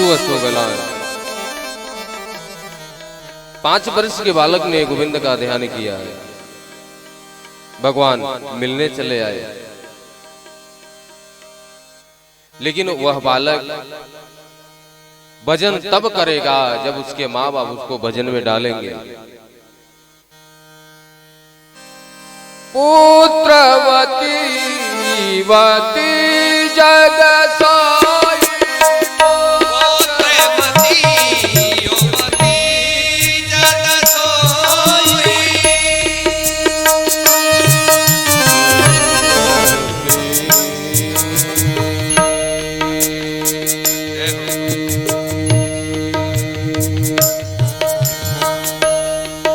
सुअसु गलान। 5 वर्ष के बालक ने गोविंद का ध्यान किया। भगवान मिलने चले आए, लेकिन वह बालक भजन तब करेगा जब उसके माँ बाप उसको भजन में डालेंगे। पुत्रवती वती जग सोई, पुत्रवती युवती जग सोई।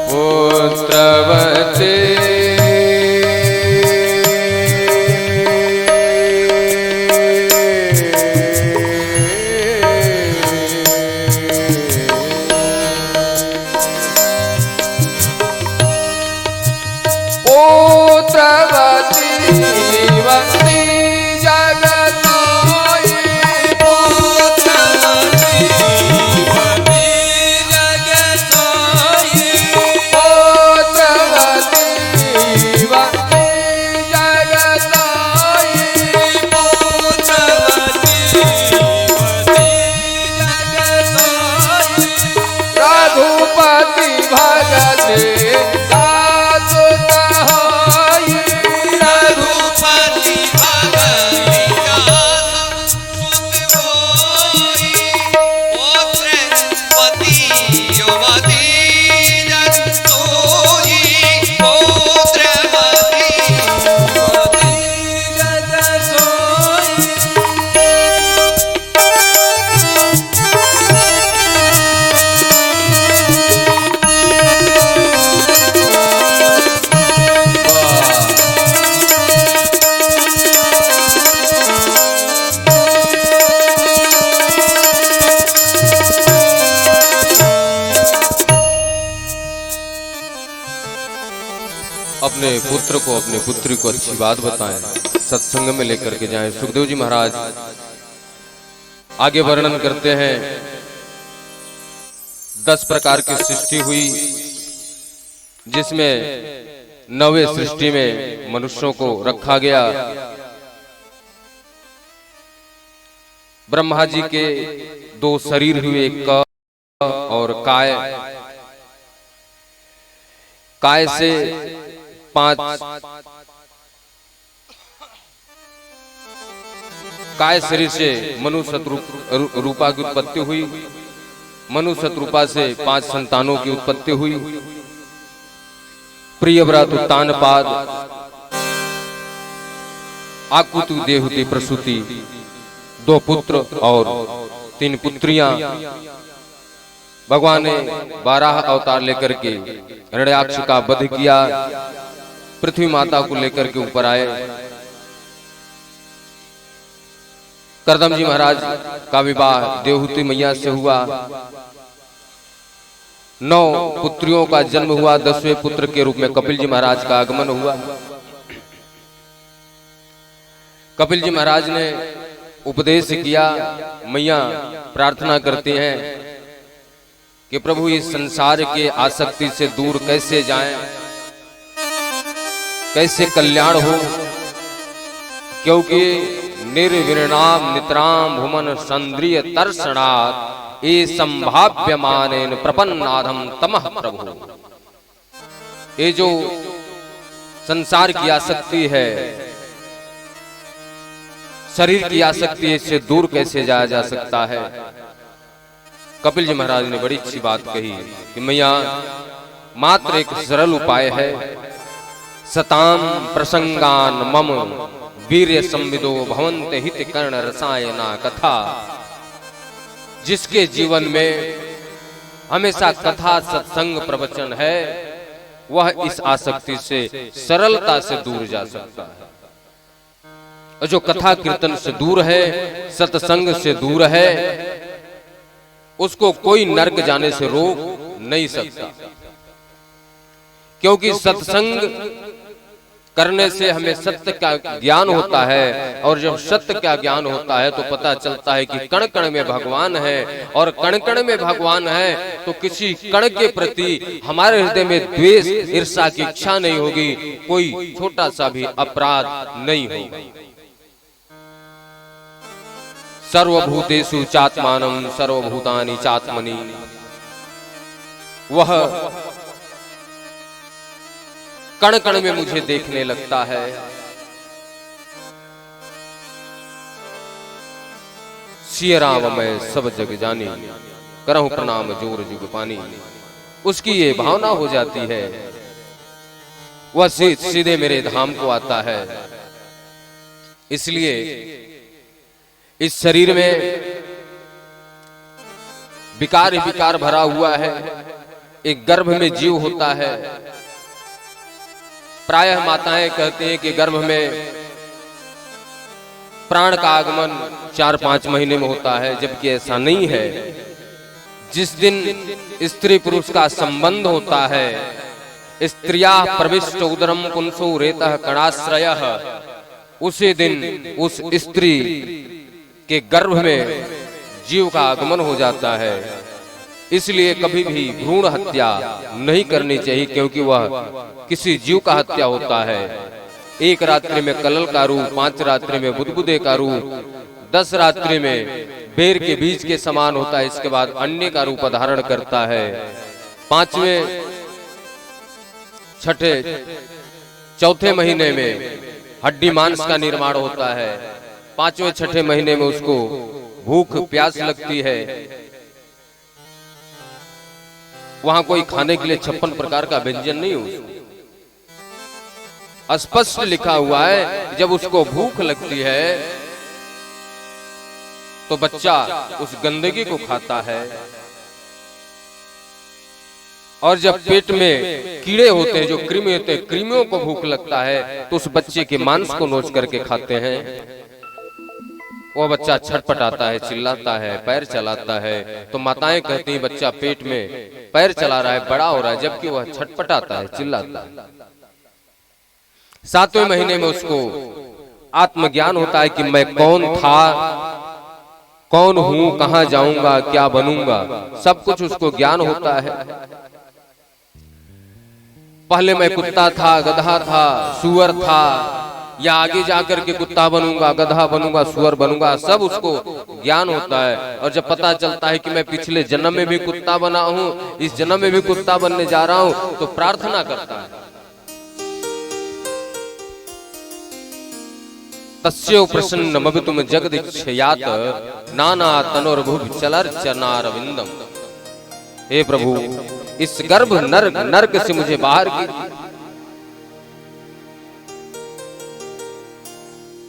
पुत्रवती अपने पुत्र को अपने पुत्री को अच्छी बात बताएं, सत्संग में लेकर के जाएं। सुखदेव जी महाराज आगे वर्णन करते हैं 10 प्रकार की सृष्टि हुई, जिसमें 9वें सृष्टि में मनुष्यों को रखा गया। ब्रह्मा जी के 2 शरीर हुए, क और काय। काय से 5 काय शरीर से मनु शतरूपा की उत्पत्ति हुई। मनु शतरूपा से 5 संतानों की उत्पत्ति हुई। प्रियव्रत उत्तानपाद आकुति देहुति प्रसूति, 2 पुत्र और 3 पुत्रियां। भगवान ने 12 अवतार लेकर के हिरण्याक्ष का वध किया। पृथ्वी माता को लेकर के ऊपर आए। करदम जी महाराज का विवाह देवहूति मैया से हुआ। 9 पुत्रियों का जन्म हुआ। 10वें पुत्र के रूप में कपिल जी महाराज का आगमन हुआ। कपिल जी महाराज ने उपदेश किया। मैया प्रार्थना करती हैं कि प्रभु इस संसार के आसक्ति से दूर कैसे जाएं, कैसे कल्याण हो, क्योंकि निर्विरणाम नितराम भुवन संद्रिय तर्षणात् ए संभाव्यमानेन प्रपन्नाधम तमः प्रभु। ये जो संसार की आसक्ति है, शरीर की आसक्ति, इससे दूर कैसे जाया जा सकता है। कपिल जी महाराज ने बड़ी अच्छी बात कही कि मैया मात्र एक सरल उपाय है। सताम प्रसंगान मम वीर्य संविदो भवन्ते हित कर्ण रसायना कथा। जिसके जीवन में हमेशा कथा सत्संग प्रवचन है, वह इस आसक्ति से सरलता से दूर जा सकता है। और जो कथा कीर्तन से दूर है, सत्संग से दूर है, उसको कोई नरक जाने से रोक नहीं सकता। क्योंकि सत्संग करने से हमें सत्य का ज्ञान होता है, और जब सत्य का ज्ञान होता है तो पता चलता है कि कण कण में भगवान है, और कण कण में भगवान है तो किसी कण के प्रति हमारे हृदय में द्वेष ईर्ष्या की इच्छा नहीं होगी, कोई छोटा सा भी अपराध नहीं होगा। सर्वभूतेषु चात्मानं सर्वभूतानि चात्मनि, वह कण कण में मुझे देखने लगता है। सिय राम मैं सब जग जानी, करहूं प्रणाम जोर जुग पानी। उसकी ये भावना हो जाती है, वह सीधे मेरे धाम को आता है। इसलिए इस शरीर में विकार ही विकार भरा हुआ है। एक गर्भ में जीव होता है। प्रायः माताएं कहते हैं कि गर्भ में प्राण का आगमन 4-5 महीने में होता है, जबकि ऐसा नहीं है। जिस दिन स्त्री पुरुष का संबंध होता है, स्त्रिया प्रविष्ट उदरम पुंसो रेतः कणाश्रयः, उसी दिन उस स्त्री के गर्भ में जीव का आगमन हो जाता है। इसलिए कभी भी भ्रूण हत्या नहीं करनी चाहिए, क्योंकि वह किसी जीव का हत्या होता है। 1 रात्रि में कलल का रूप, 5 रात्रि में बुदबुदे का रूप, 10 रात्रि में बेर के बीज के समान होता है। इसके बाद अंडे का रूप धारण करता है। 5वें 6ठे 4थे महीने में हड्डी मांस का निर्माण होता है। 5वें 6ठे महीने में उसको भूख प्यास लगती है। वहां कोई खाने के लिए 56 प्रकार का व्यंजन नहीं हो, स्पष्ट लिखा हुआ है जब उसको भूख लगती है तो बच्चा उस गंदगी को खाता है, और जब पेट में कीड़े होते हैं, जो कृमि होते हैं, कृमियों को भूख लगता है तो उस बच्चे के मांस को नोच करके खाते हैं। वह बच्चा छटपटाता है, चिल्लाता है, पैर चलाता है, तो माताएं कहती हैं बच्चा पेट में पैर चला रहा है, बड़ा हो रहा है, जबकि वह छटपटाता है, चिल्लाता है। 7वें महीने में उसको आत्मज्ञान होता है कि मैं कौन था, कौन हूं, कहां जाऊंगा, क्या बनूंगा, सब कुछ उसको ज्ञान होता है। पहले मैं कुत्ता था, गधा था, सुअर था, या आगे जाकर के कुत्ता बनूंगा, गधा बनूंगा, सुअर बनूंगा, सब उसको ज्ञान होता है। और जब पता चलता है कि मैं पिछले जन्म में भी कुत्ता बना हूं, इस जन्म में भी कुत्ता बनने जा रहा हूं, तो प्रार्थना करता है। तस्यो प्रसन्न मभितुम जगदीक्षयात नाना तनोर्भुव चलर्चनारविंदम। हे प्रभु, इस गर्भ नर्क से मुझे बाहर कीजिए।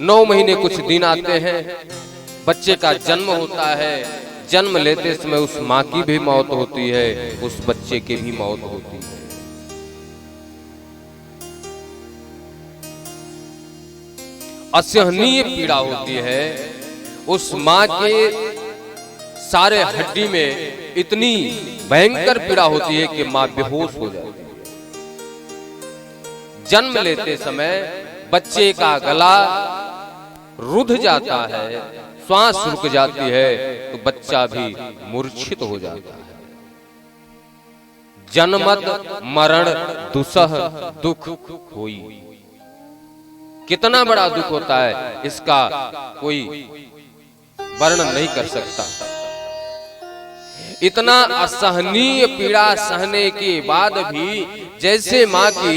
9 महीने कुछ दिन आते हैं, बच्चे का जन्म होता है। जन्म लेते समय उस माँ की भी मौत होती है, उस बच्चे की भी मौत होती है। असहनीय पीड़ा होती है। उस माँ के सारे हड्डी में इतनी भयंकर पीड़ा होती है कि माँ बेहोश हो जाती है। जन्म लेते समय बच्चे का गला रुध जाता है, श्वास रुक जाती है, तो बच्चा भी मूर्छित हो जाता है। जन्मत मरण दुसह दुख होई। कितना बड़ा दुख होता है, इसका कोई वर्णन नहीं कर सकता। इतना असहनीय पीड़ा सहने के बाद भी जैसे माँ की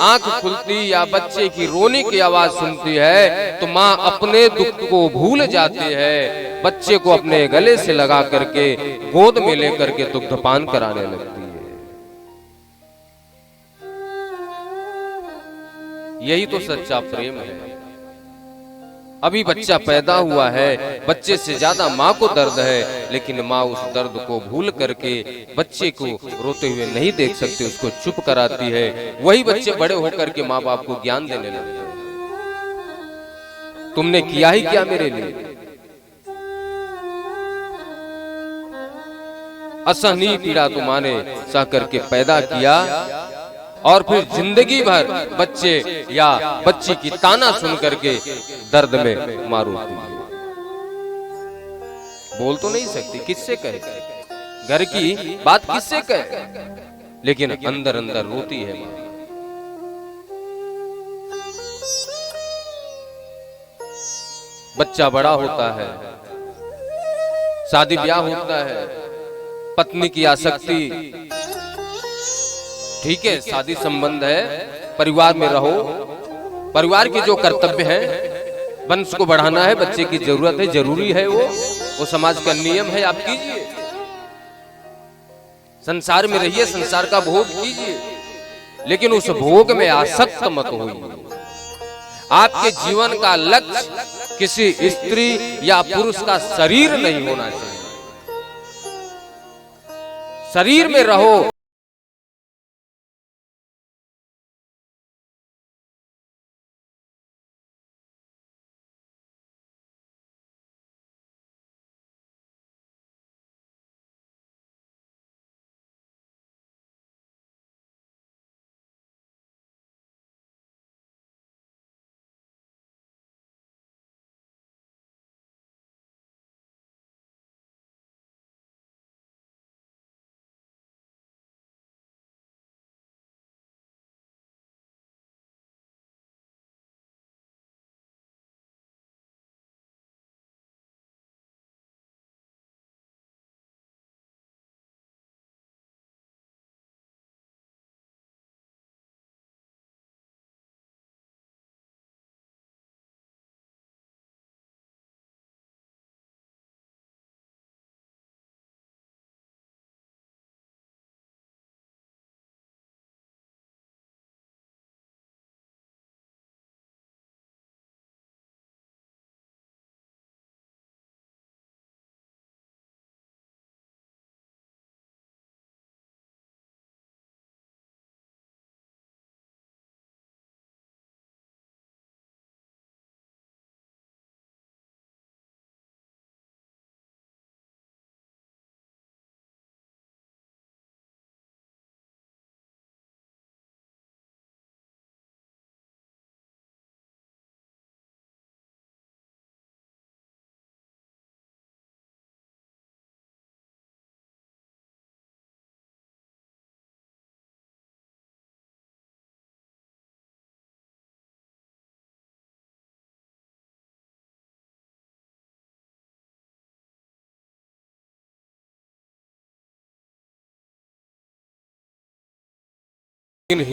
आंख खुलती या बच्चे की रोने की आवाज सुनती है, तो माँ अपने दुख को भूल जाती है, बच्चे को अपने गले से लगा करके गोद में लेकर के दुग्धपान कराने लगती है। यही तो सच्चा प्रेम है। अभी बच्चा पैदा हुआ है, बच्चे से ज्यादा माँ को दर्द है, लेकिन माँ उस दर्द को भूल करके बच्चे को रोते हुए नहीं देख सकती, उसको चुप कराती है। वही बच्चे बड़े होकर के माँ बाप को ज्ञान देने लगते हैं। तुमने किया ही क्या मेरे लिए? असहनीय पीड़ा तो माँ ने सह करके पैदा किया, और फिर जिंदगी भर बच्चे या बच्ची की ताना सुन करके दर्द में मारूं तुझे। बोल तो नहीं सकती, किससे कहे, घर की बात किससे कहे, लेकिन अंदर अंदर रोती है मां। बच्चा बड़ा होता है, शादी ब्याह होता है, पत्नी की आसक्ति, ठीक है शादी संबंध है, परिवार में रहो, परिवार के जो कर्तव्य हैं, वंश को बढ़ाना है, बच्चे की जरूरत है, जरूरी है, वो समाज का नियम है, आप कीजिए, संसार में रहिए, संसार का भोग कीजिए, लेकिन उस भोग में आसक्त मत होइए। आपके जीवन का लक्ष्य किसी स्त्री या पुरुष का शरीर नहीं होना चाहिए। शरीर में रहो, लेकिन